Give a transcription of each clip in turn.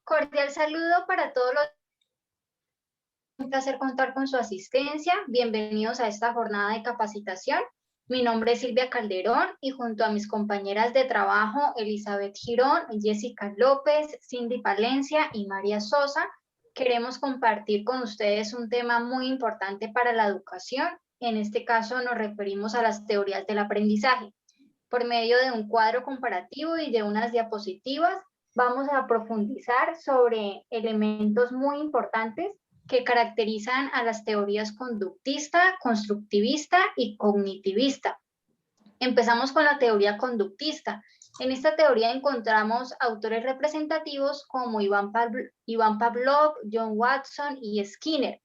Cordial saludo para todos los. Un placer contar con su asistencia. Bienvenidos a esta jornada de capacitación. Mi nombre es Silvia Calderón y junto a mis compañeras de trabajo, Elizabeth Girón, Jessica López, Cindy Palencia y María Sosa, queremos compartir con ustedes un tema muy importante para la educación. En este caso nos referimos a las teorías del aprendizaje. Por medio de un cuadro comparativo y de unas diapositivas, vamos a profundizar sobre elementos muy importantes que caracterizan a las teorías conductista, constructivista y cognitivista. Empezamos con la teoría conductista. En esta teoría encontramos autores representativos como Iván Pavlov, John Watson y Skinner.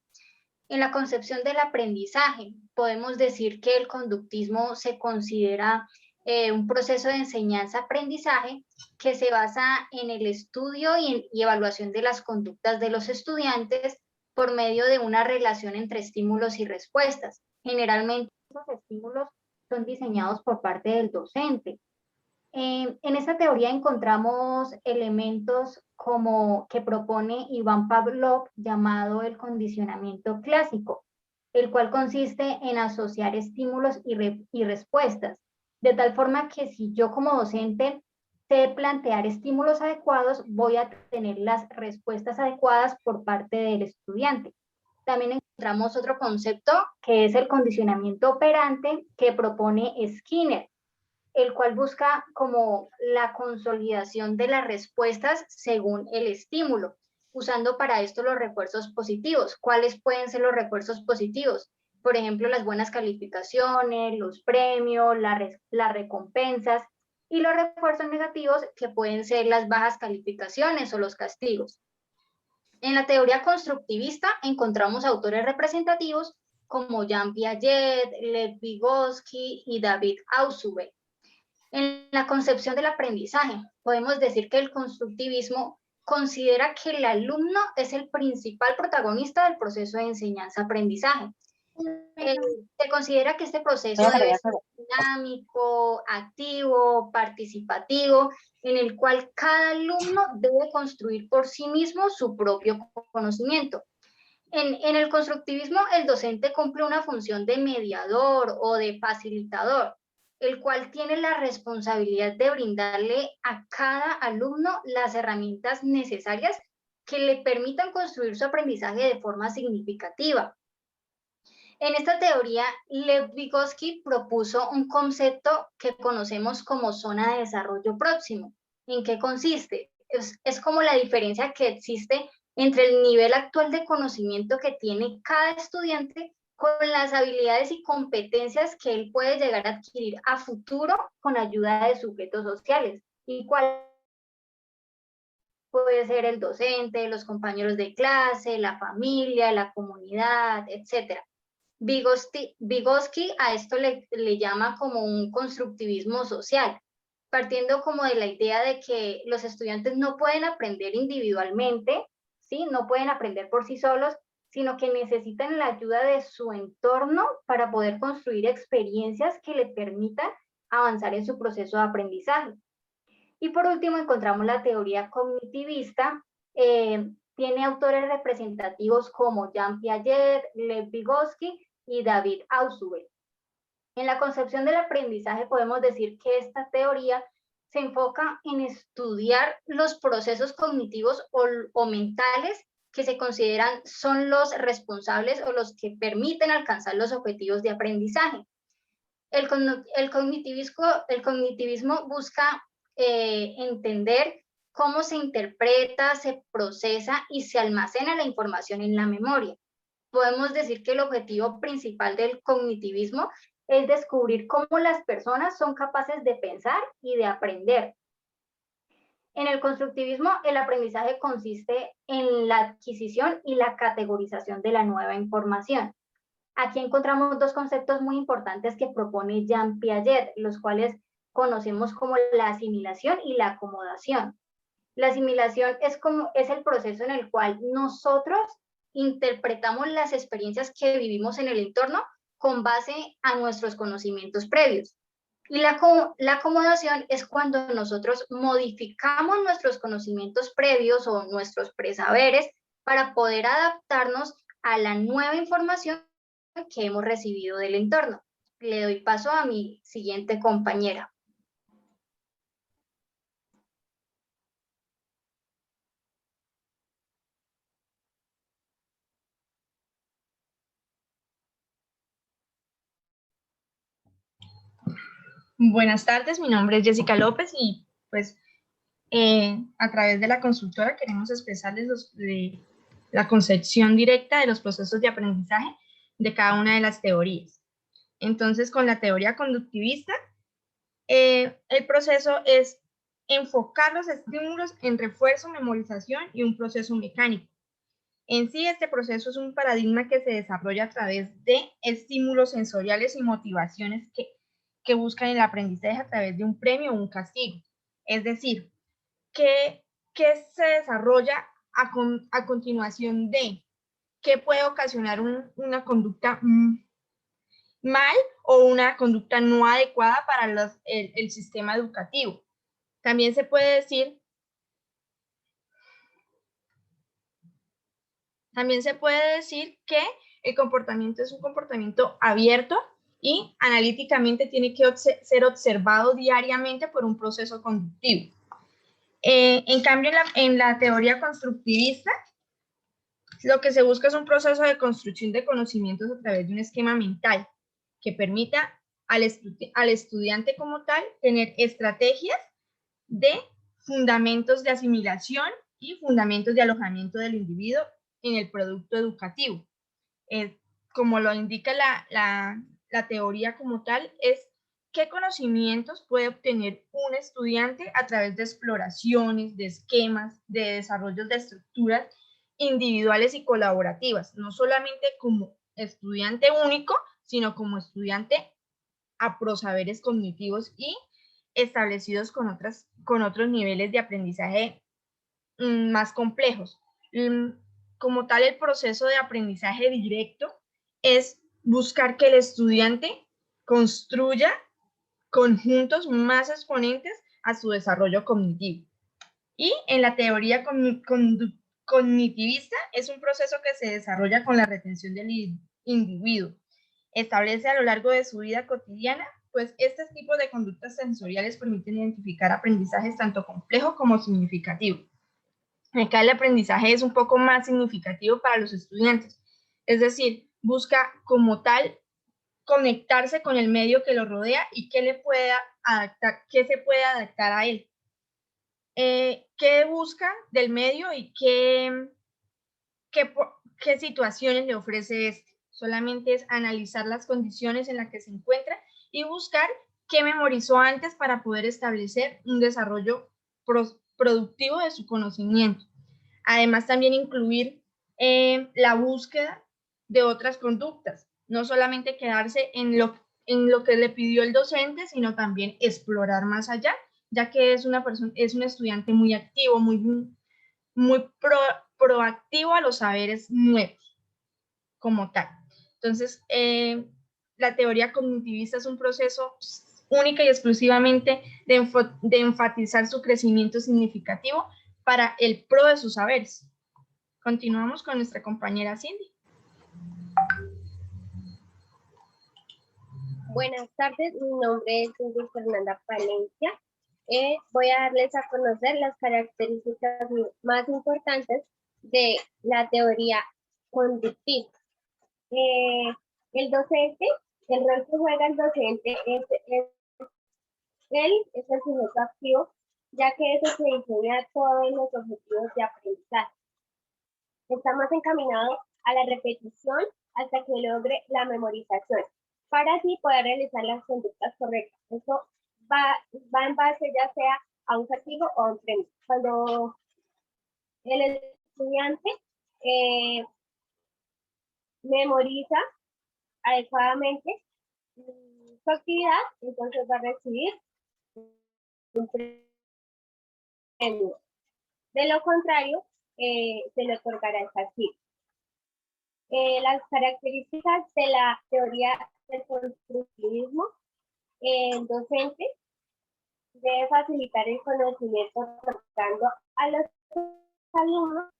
En la concepción del aprendizaje, podemos decir que el conductismo se considera un proceso de enseñanza-aprendizaje que se basa en el estudio y evaluación de las conductas de los estudiantes por medio de una relación entre estímulos y respuestas. Generalmente, esos estímulos son diseñados por parte del docente. En esta teoría encontramos elementos como que propone Iván Pavlov, llamado el condicionamiento clásico, el cual consiste en asociar estímulos y respuestas, de tal forma que si yo como docente sé plantear estímulos adecuados, voy a tener las respuestas adecuadas por parte del estudiante. También encontramos otro concepto que es el condicionamiento operante que propone Skinner, el cual busca como la consolidación de las respuestas según el estímulo, usando para esto los refuerzos positivos. ¿Cuáles pueden ser los refuerzos positivos? Por ejemplo, las buenas calificaciones, los premios, las recompensas, y los refuerzos negativos que pueden ser las bajas calificaciones o los castigos. En la teoría constructivista encontramos autores representativos como Jean Piaget, Lev Vygotsky y David Ausubel. En la concepción del aprendizaje, podemos decir que el constructivismo considera que el alumno es el principal protagonista del proceso de enseñanza-aprendizaje. Se considera que este proceso debe ser dinámico, activo, participativo, en el cual cada alumno debe construir por sí mismo su propio conocimiento. En el constructivismo, el docente cumple una función de mediador o de facilitador, el cual tiene la responsabilidad de brindarle a cada alumno las herramientas necesarias que le permitan construir su aprendizaje de forma significativa. En esta teoría, Lev Vygotsky propuso un concepto que conocemos como zona de desarrollo próximo. ¿En qué consiste? Es como la diferencia que existe entre el nivel actual de conocimiento que tiene cada estudiante con las habilidades y competencias que él puede llegar a adquirir a futuro con ayuda de sujetos sociales. ¿Y cuál puede ser el docente, los compañeros de clase, la familia, la comunidad, etcétera? Vygotsky a esto le llama como un constructivismo social, partiendo como de la idea de que los estudiantes no pueden aprender individualmente, ¿sí? No pueden aprender por sí solos, sino que necesitan la ayuda de su entorno para poder construir experiencias que le permitan avanzar en su proceso de aprendizaje. Y por último encontramos la teoría cognitivista. Tiene autores representativos como Jean Piaget, Lev Vygotsky y David Ausubel. En la concepción del aprendizaje podemos decir que esta teoría se enfoca en estudiar los procesos cognitivos o mentales que se consideran son los responsables o los que permiten alcanzar los objetivos de aprendizaje. El cognitivismo busca entender cómo se interpreta, se procesa y se almacena la información en la memoria. Podemos decir que el objetivo principal del cognitivismo es descubrir cómo las personas son capaces de pensar y de aprender. En el constructivismo, el aprendizaje consiste en la adquisición y la categorización de la nueva información. Aquí encontramos dos conceptos muy importantes que propone Jean Piaget, los cuales conocemos como la asimilación y la acomodación. La asimilación es el proceso en el cual nosotros interpretamos las experiencias que vivimos en el entorno con base a nuestros conocimientos previos. Y la acomodación es cuando nosotros modificamos nuestros conocimientos previos o nuestros presaberes para poder adaptarnos a la nueva información que hemos recibido del entorno. Le doy paso a mi siguiente compañera. Buenas tardes, mi nombre es Jessica López y pues a través de la consultora queremos expresarles la concepción directa de los procesos de aprendizaje de cada una de las teorías. Entonces, con la teoría conductivista, el proceso es enfocar los estímulos en refuerzo, memorización y un proceso mecánico. En sí, este proceso es un paradigma que se desarrolla a través de estímulos sensoriales y motivaciones que buscan el aprendizaje a través de un premio o un castigo. Es decir, que se desarrolla a continuación de qué puede ocasionar una conducta mal o una conducta no adecuada para el sistema educativo. También se puede decir que el comportamiento es un comportamiento abierto y analíticamente tiene que ser observado diariamente por un proceso conductivo. En cambio, en la teoría constructivista, lo que se busca es un proceso de construcción de conocimientos a través de un esquema mental que permita al estudiante como tal tener estrategias de fundamentos de asimilación y fundamentos de alojamiento del individuo en el producto educativo. Como lo indica la teoría como tal, es qué conocimientos puede obtener un estudiante a través de exploraciones, de esquemas, de desarrollos de estructuras individuales y colaborativas, no solamente como estudiante único, sino como estudiante a prosaberes cognitivos y establecidos con otros niveles de aprendizaje más complejos. Como tal, el proceso de aprendizaje directo es buscar que el estudiante construya conjuntos más exponentes a su desarrollo cognitivo. Y en la teoría cognitivista es un proceso que se desarrolla con la retención del individuo. Establece a lo largo de su vida cotidiana, pues estos tipos de conductas sensoriales permiten identificar aprendizajes tanto complejos como significativos. Acá el aprendizaje es un poco más significativo para los estudiantes, es decir, busca como tal conectarse con el medio que lo rodea y qué se puede adaptar a él. Qué busca del medio y qué situaciones le ofrece este. Solamente es analizar las condiciones en las que se encuentra y buscar qué memorizó antes para poder establecer un desarrollo productivo de su conocimiento. Además, también incluir la búsqueda de otras conductas, no solamente quedarse en lo que le pidió el docente, sino también explorar más allá, ya que es un estudiante muy activo, muy proactivo a los saberes nuevos, como tal. Entonces, la teoría cognitivista es un proceso única y exclusivamente de enfatizar su crecimiento significativo para el pro de sus saberes. Continuamos con nuestra compañera Cindy. Buenas tardes, mi nombre es Cindy Fernanda Palencia. Voy a darles a conocer las características más importantes de la teoría conductiva. El docente, el rol que juega el docente él es el sujeto activo, ya que eso se diseña todos los objetivos de aprendizaje. Está más encaminado a la repetición hasta que logre la memorización, para así poder realizar las conductas correctas. Eso va en base ya sea a un castigo o a un premio. Cuando el estudiante memoriza adecuadamente su actividad, entonces va a recibir un premio. De lo contrario, se le otorgará el castigo. Las características de la teoría del constructivismo El docente debe facilitar el conocimiento otorgando a los alumnos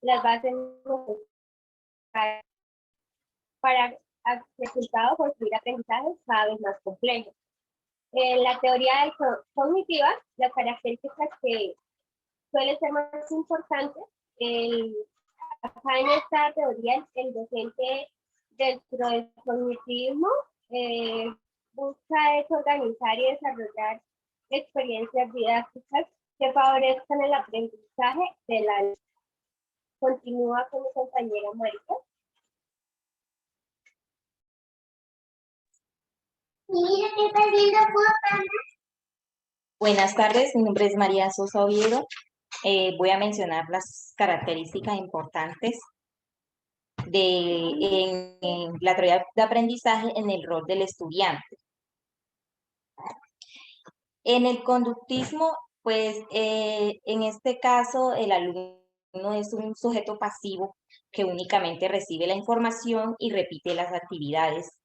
las bases necesarias para el resultado construir aprendizajes cada vez más complejos. En la teoría cognitiva, las características que suelen ser más importantes, acá en esta teoría el docente dentro del cognitivismo busca es organizar y desarrollar experiencias didácticas que favorezcan el aprendizaje del alumno. Continúa con mi compañera Marita. Buenas tardes, mi nombre es María Sosa Oviedo. Voy a mencionar las características importantes en la teoría de aprendizaje en el rol del estudiante. En el conductismo, pues en este caso el alumno es un sujeto pasivo que únicamente recibe la información y repite las actividades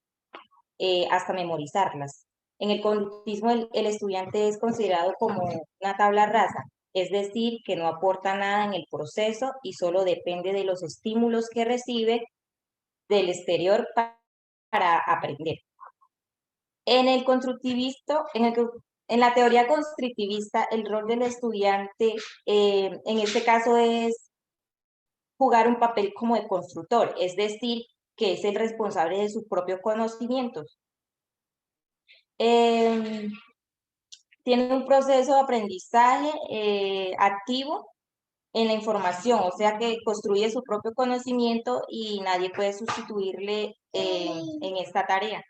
hasta memorizarlas. En el conductismo el estudiante es considerado como una tabla rasa, es decir, que no aporta nada en el proceso y solo depende de los estímulos que recibe del exterior para aprender. En el constructivista, en la teoría constructivista, el rol del estudiante en este caso es jugar un papel como de constructor, es decir, que es el responsable de sus propios conocimientos. Tiene un proceso de aprendizaje activo en la información, o sea que construye su propio conocimiento y nadie puede sustituirle en esta tarea,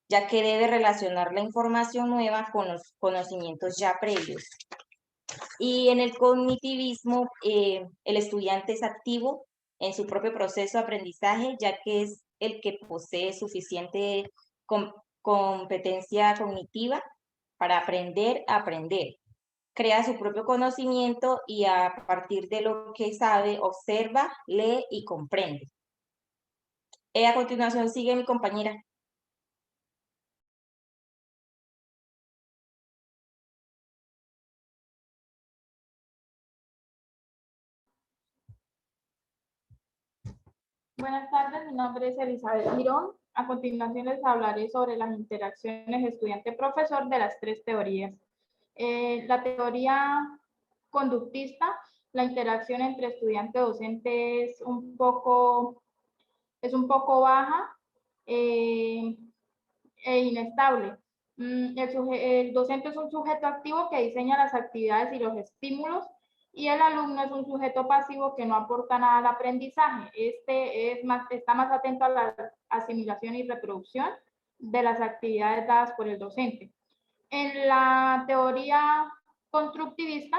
ya que debe relacionar la información nueva con los conocimientos ya previos. Y en el cognitivismo, el estudiante es activo en su propio proceso de aprendizaje, ya que es el que posee suficiente competencia cognitiva para aprender a aprender. Crea su propio conocimiento y a partir de lo que sabe, observa, lee y comprende. A continuación sigue mi compañera. Buenas tardes, mi nombre es Elizabeth Girón. A continuación les hablaré sobre las interacciones estudiante-profesor de las tres teorías. La teoría conductista, la interacción entre estudiante-docente es un poco baja e inestable. El docente es un sujeto activo que diseña las actividades y los estímulos, y el alumno es un sujeto pasivo que no aporta nada al aprendizaje. Está más atento a la asimilación y reproducción de las actividades dadas por el docente. En la teoría constructivista,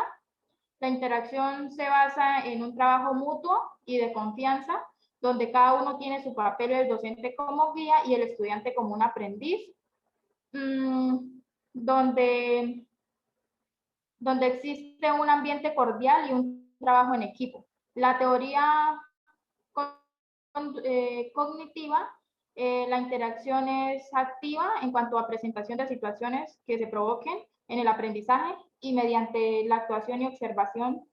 la interacción se basa en un trabajo mutuo y de confianza, donde cada uno tiene su papel, el docente como guía y el estudiante como un aprendiz, donde existe un ambiente cordial y un trabajo en equipo. La teoría cognitiva, la interacción es activa en cuanto a presentación de situaciones que se provoquen en el aprendizaje y mediante la actuación y observación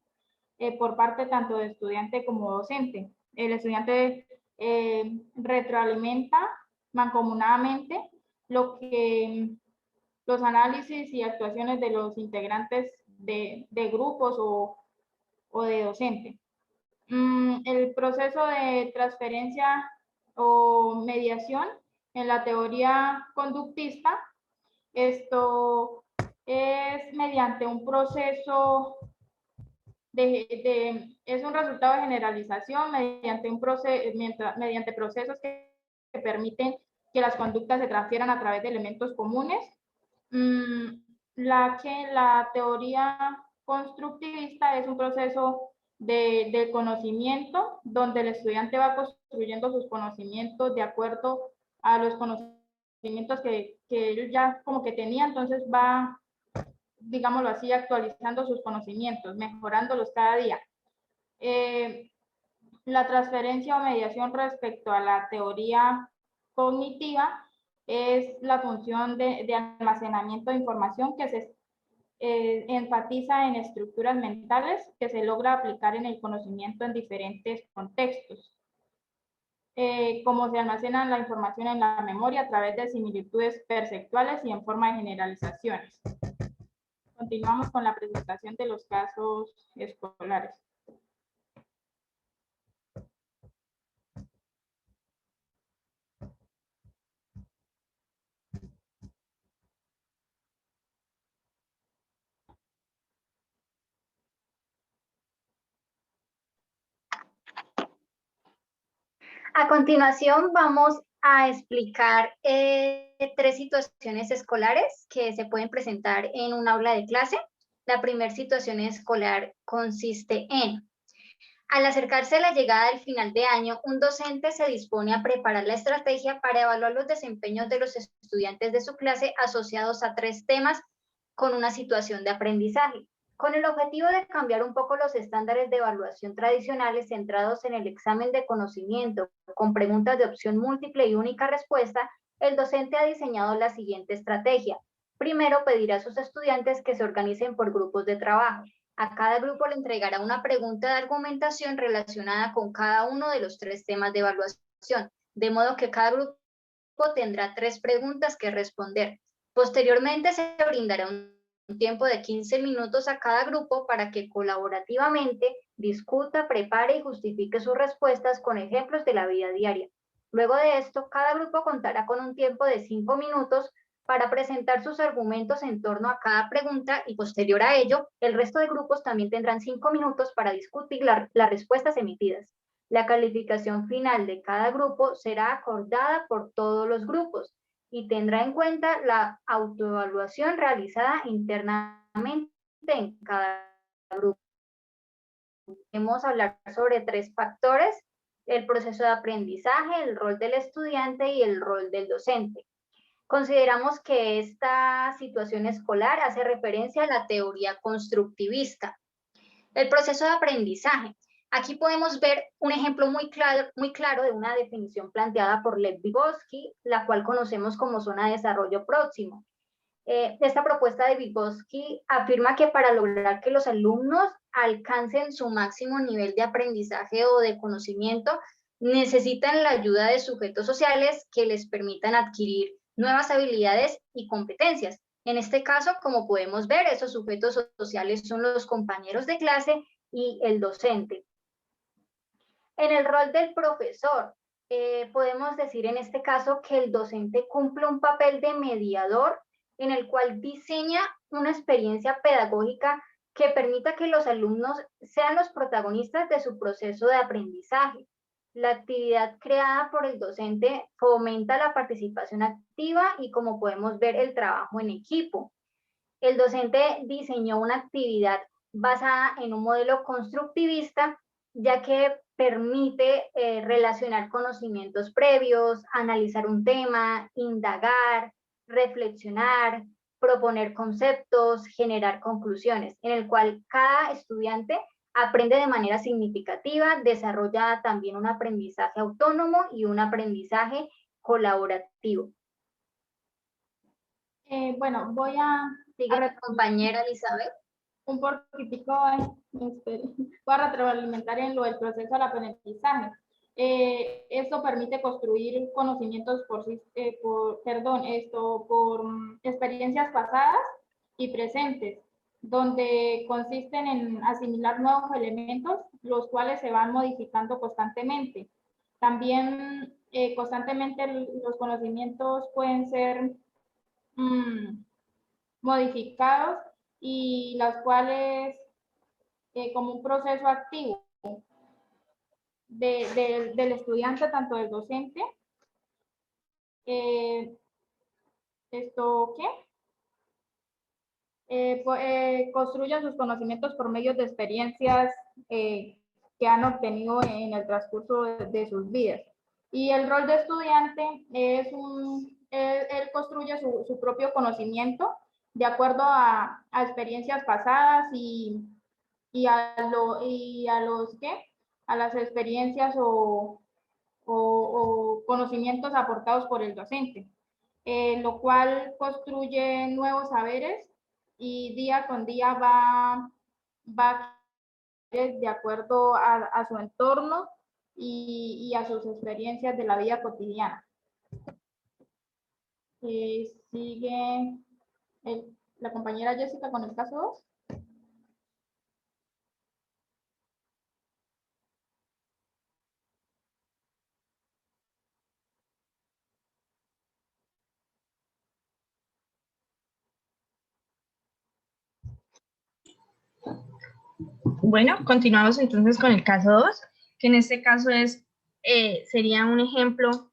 por parte tanto de estudiante como docente. El estudiante retroalimenta mancomunadamente los análisis y actuaciones de los integrantes de grupos o de docente. El proceso de transferencia o mediación en la teoría conductista, esto es mediante un proceso es un resultado de generalización mediante procesos que permiten que las conductas se transfieran a través de elementos comunes. La teoría constructivista es un proceso de conocimiento donde el estudiante va construyendo sus conocimientos de acuerdo a los conocimientos que él ya como que tenía, entonces va, digámoslo así, actualizando sus conocimientos, mejorándolos cada día. La transferencia o mediación respecto a la teoría cognitiva es la función de almacenamiento de información que se enfatiza en estructuras mentales que se logra aplicar en el conocimiento en diferentes contextos. Cómo se almacena la información en la memoria a través de similitudes perceptuales y en forma de generalizaciones. Continuamos con la presentación de los casos escolares. A continuación vamos a explicar 3 situaciones escolares que se pueden presentar en un aula de clase. La primera situación escolar consiste en: al acercarse la llegada del final de año, un docente se dispone a preparar la estrategia para evaluar los desempeños de los estudiantes de su clase asociados a 3 temas con una situación de aprendizaje, con el objetivo de cambiar un poco los estándares de evaluación tradicionales centrados en el examen de conocimiento, con preguntas de opción múltiple y única respuesta. El docente ha diseñado la siguiente estrategia. Primero, pedirá a sus estudiantes que se organicen por grupos de trabajo. A cada grupo le entregará una pregunta de argumentación relacionada con cada uno de los 3 temas de evaluación, de modo que cada grupo tendrá 3 preguntas que responder. Posteriormente se brindará un tiempo de 15 minutos a cada grupo para que colaborativamente discuta, prepare y justifique sus respuestas con ejemplos de la vida diaria. Luego de esto, cada grupo contará con un tiempo de 5 minutos para presentar sus argumentos en torno a cada pregunta y posterior a ello, el resto de grupos también tendrán 5 minutos para discutir las respuestas emitidas. La calificación final de cada grupo será acordada por todos los grupos y tendrá en cuenta la autoevaluación realizada internamente en cada grupo. Vamos a hablar sobre 3 factores: el proceso de aprendizaje, el rol del estudiante y el rol del docente. Consideramos que esta situación escolar hace referencia a la teoría constructivista. El proceso de aprendizaje. Aquí podemos ver un ejemplo muy claro de una definición planteada por Lev Vygotsky, la cual conocemos como zona de desarrollo próximo. Esta propuesta de Vygotsky afirma que para lograr que los alumnos alcancen su máximo nivel de aprendizaje o de conocimiento, necesitan la ayuda de sujetos sociales que les permitan adquirir nuevas habilidades y competencias. En este caso, como podemos ver, esos sujetos sociales son los compañeros de clase y el docente. En el rol del profesor, podemos decir en este caso que el docente cumple un papel de mediador en el cual diseña una experiencia pedagógica que permita que los alumnos sean los protagonistas de su proceso de aprendizaje. La actividad creada por el docente fomenta la participación activa y, como podemos ver, el trabajo en equipo. El docente diseñó una actividad basada en un modelo constructivista, ya que permite relacionar conocimientos previos, analizar un tema, indagar, reflexionar, proponer conceptos, generar conclusiones, en el cual cada estudiante aprende de manera significativa, desarrolla también un aprendizaje autónomo y un aprendizaje colaborativo. Bueno, voy a compañera Elizabeth. Un poquitico, voy a retroalimentar en lo del proceso del aprendizaje. Esto permite construir conocimientos por experiencias pasadas y presentes, donde consisten en asimilar nuevos elementos, los cuales se van modificando constantemente. También constantemente los conocimientos pueden ser modificados y las cuales como un proceso activo del estudiante, tanto del docente. Construyen sus conocimientos por medio de experiencias que han obtenido en el transcurso de sus vidas. Y el rol de estudiante es él construye su propio conocimiento de acuerdo a experiencias pasadas y a las experiencias o conocimientos aportados por el docente. lo cual construye nuevos saberes y día con día va de acuerdo a su entorno y a sus experiencias de la vida cotidiana. Sigue la compañera Jessica con el caso 2. Bueno, continuamos entonces con el caso 2, que en este caso sería un ejemplo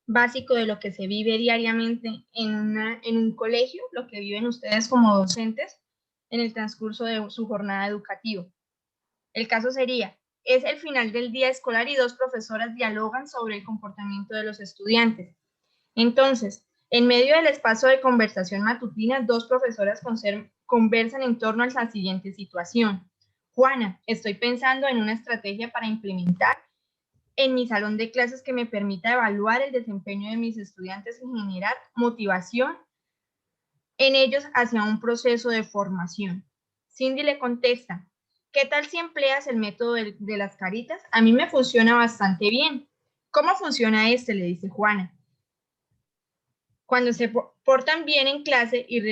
básico de lo que se vive diariamente en un colegio, lo que viven ustedes como docentes en el transcurso de su jornada educativa. El caso sería, es el final del día escolar y dos profesoras dialogan sobre el comportamiento de los estudiantes. Entonces, en medio del espacio de conversación matutina, dos profesoras conversan en torno a la siguiente situación. Juana, estoy pensando en una estrategia para implementar en mi salón de clases que me permita evaluar el desempeño de mis estudiantes y generar motivación en ellos hacia un proceso de formación. Cindy le contesta, ¿qué tal si empleas el método de las caritas? A mí me funciona bastante bien. ¿Cómo funciona este? Le dice Juana. Cuando se portan bien en clase y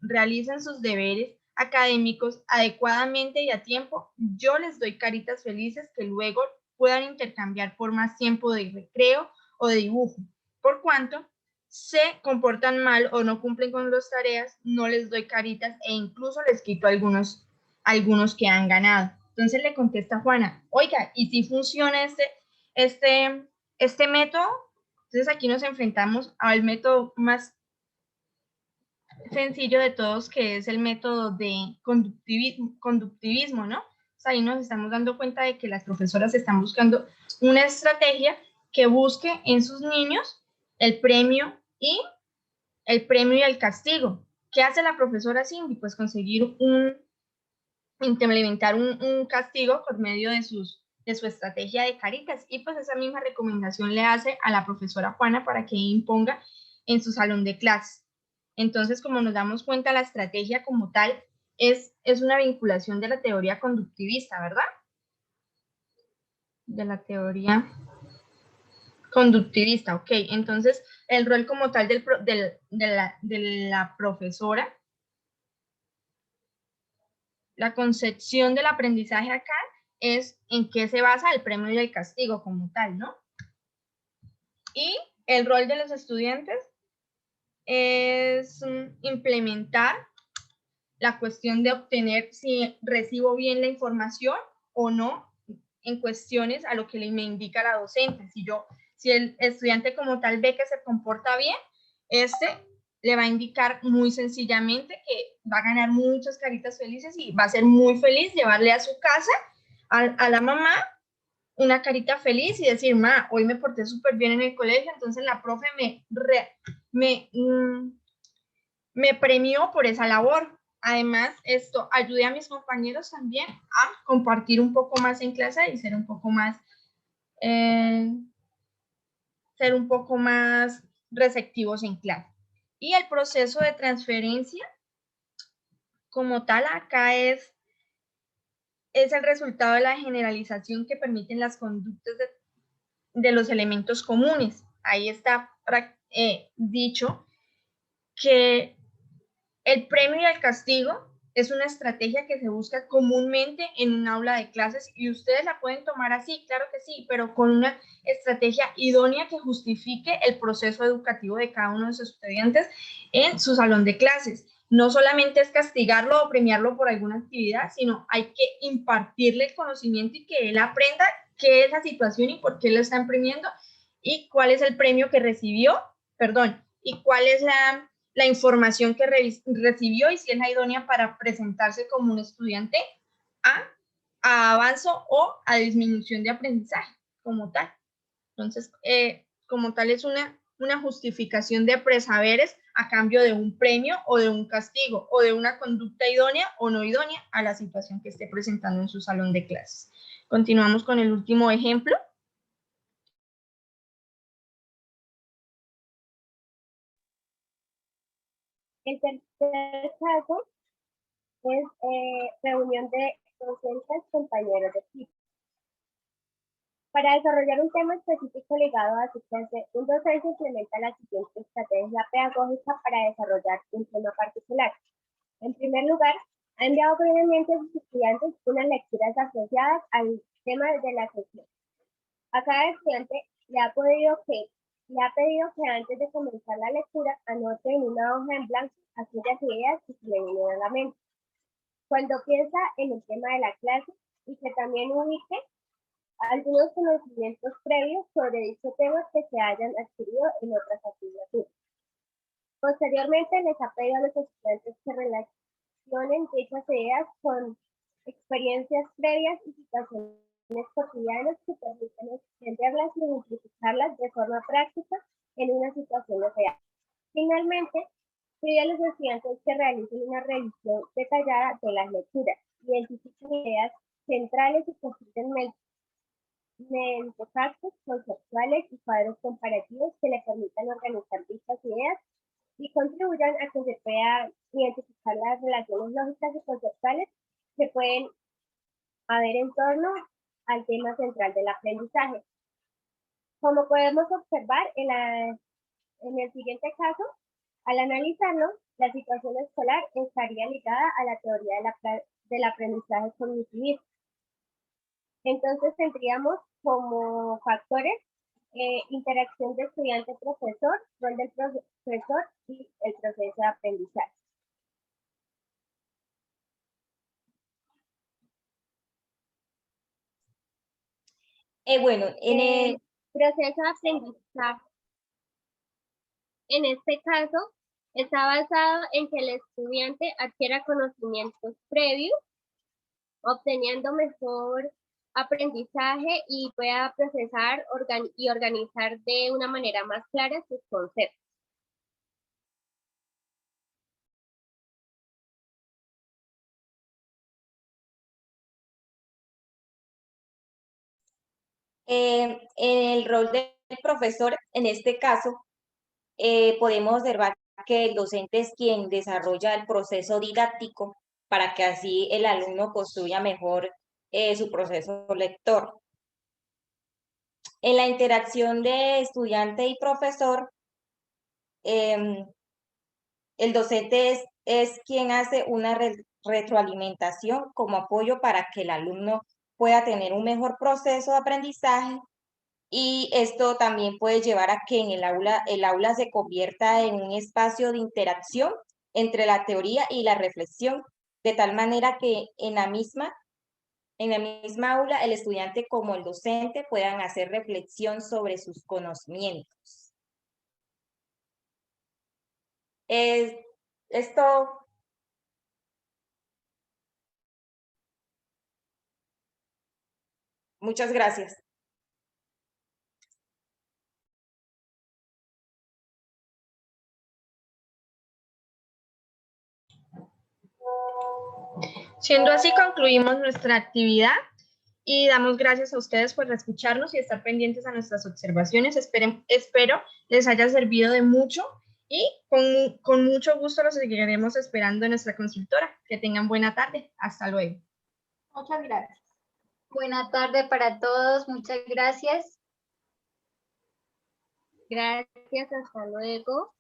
realizan sus deberes académicos adecuadamente y a tiempo, yo les doy caritas felices que luego puedan intercambiar por más tiempo de recreo o de dibujo. Por cuanto se comportan mal o no cumplen con las tareas, no les doy caritas e incluso les quito algunos que han ganado. Entonces le contesta Juana, oiga, ¿y si funciona este método? Entonces aquí nos enfrentamos al método más sencillo de todos, que es el método de conductivismo, ¿no? O sea, ahí nos estamos dando cuenta de que las profesoras están buscando una estrategia que busque en sus niños el premio y el castigo. ¿Qué hace la profesora Cindy? Pues conseguir implementar un castigo por medio de su estrategia de caritas, y pues esa misma recomendación le hace a la profesora Juana para que imponga en su salón de clases. Entonces, como nos damos cuenta, la estrategia como tal es una vinculación de la teoría conductivista, ¿verdad? De la teoría conductivista, ok. Entonces, el rol como tal de la profesora, la concepción del aprendizaje acá es en qué se basa el premio y el castigo como tal, ¿no? Y el rol de los estudiantes es implementar la cuestión de obtener si recibo bien la información o no en cuestiones a lo que me indica la docente. Si el estudiante como tal ve que se comporta bien, le va a indicar muy sencillamente que va a ganar muchas caritas felices y va a ser muy feliz llevarle a su casa a la mamá una carita feliz y decir, ma, hoy me porté súper bien en el colegio, entonces la profe me premió por esa labor. Además, esto ayude a mis compañeros también a compartir un poco más en clase y ser un poco más receptivos en clase. Y el proceso de transferencia como tal acá es el resultado de la generalización que permiten las conductas de los elementos comunes. Ahí está dicho que el premio y el castigo es una estrategia que se busca comúnmente en un aula de clases y ustedes la pueden tomar así, claro que sí, pero con una estrategia idónea que justifique el proceso educativo de cada uno de sus estudiantes en su salón de clases. No solamente es castigarlo o premiarlo por alguna actividad, sino hay que impartirle el conocimiento y que él aprenda qué es la situación y por qué lo están premiando y cuál es el premio que recibió, y cuál es la información que recibió y si es la idónea para presentarse como un estudiante a avanzo o a disminución de aprendizaje como tal. Entonces, como tal es una justificación de presaberes a cambio de un premio o de un castigo o de una conducta idónea o no idónea a la situación que esté presentando en su salón de clases. Continuamos con el último ejemplo. El tercer caso es reunión de docentes, compañeros de equipo. Para desarrollar un tema específico ligado a su clase, un docente implementa la siguiente estrategia pedagógica para desarrollar un tema particular. En primer lugar, ha enviado previamente a sus estudiantes unas lecturas asociadas al tema de la sesión. A cada estudiante le ha pedido que antes de comenzar la lectura anote en una hoja en blanco aquellas ideas que se le vienen a la mente. Cuando piensa en el tema de la clase y que también ubique algunos conocimientos previos sobre dicho tema que se hayan adquirido en otras asignaturas. Posteriormente, les ha pedido a los estudiantes que relacionen dichas ideas con experiencias previas y situaciones cotidianas que permiten entenderlas y identificarlas de forma práctica en una situación real. Finalmente, pide a los estudiantes que realicen una revisión detallada de las lecturas, identifiquen ideas centrales y construyen mediante factos conceptuales y cuadros comparativos que le permitan organizar dichas ideas y contribuyan a que se pueda identificar las relaciones lógicas y conceptuales que pueden haber en torno al tema central del aprendizaje. Como podemos observar en el siguiente caso, al analizarlo, la situación escolar estaría ligada a la teoría del aprendizaje cognitivista. Entonces tendríamos como factores interacción de estudiante-profesor, rol del profesor y el proceso de aprendizaje. Bueno, en el proceso de aprendizaje, en este caso, está basado en que el estudiante adquiera conocimientos previos, obteniendo mejor aprendizaje y pueda procesar y organizar de una manera más clara sus conceptos. en el rol del profesor, en este caso, podemos observar que el docente es quien desarrolla el proceso didáctico para que así el alumno construya mejor su proceso lector. En la interacción de estudiante y profesor, el docente es quien hace una retroalimentación como apoyo para que el alumno pueda tener un mejor proceso de aprendizaje, y esto también puede llevar a que en el aula se convierta en un espacio de interacción entre la teoría y la reflexión, de tal manera que en la misma aula el estudiante como el docente puedan hacer reflexión sobre sus conocimientos. Esto. Muchas gracias. Siendo así, concluimos nuestra actividad y damos gracias a ustedes por escucharnos y estar pendientes a nuestras observaciones. Espero les haya servido de mucho y con mucho gusto los seguiremos esperando en nuestra consultora. Que tengan buena tarde. Hasta luego. Muchas gracias. Buena tarde para todos. Muchas gracias. Gracias, hasta luego.